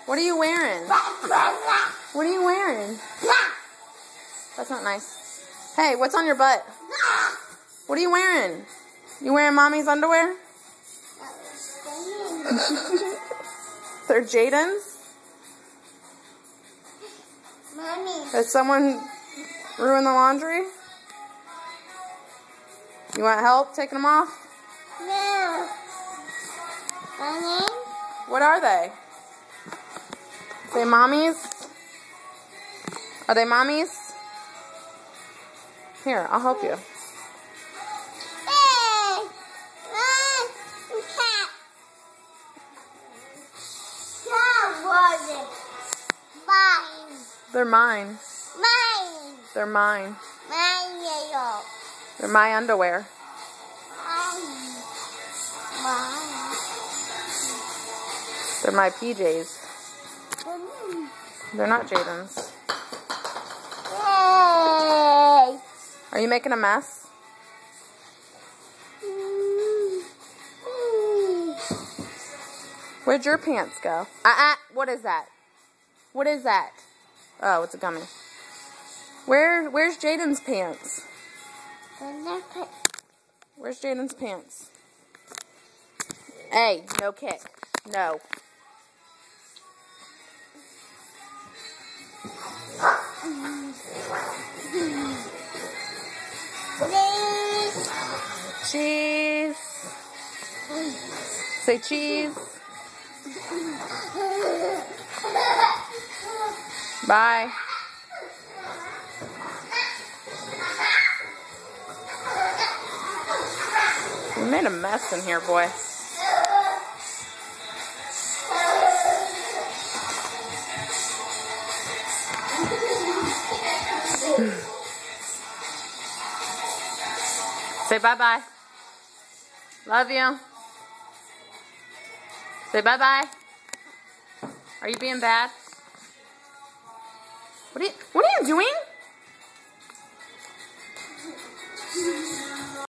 What are you wearing? What are you wearing? That's not nice. Hey, what's on your butt? What are you wearing? You wearing mommy's underwear? They're Jaden's? Mommy. Has someone ruined the laundry? You want help taking them off? No. Mommy? What are they? Are they mommies? Are they mommies? Here, I'll help you. Hey! Cat. Cat was it? Mine. They're mine. Mine. They're mine. Mine, yellow. They're my underwear. Mine. They're my PJs. They're not Jaden's. Hey! Are you making a mess? Where'd your pants go? What is that? What is that? Oh, it's a gummy. Where's Jaden's pants? Where's Jaden's pants? Hey, no kick. No. Cheese. Say cheese. Bye. You made a mess in here, boy. Say bye-bye. Love you. Say bye-bye. Are you being bad? What are you doing?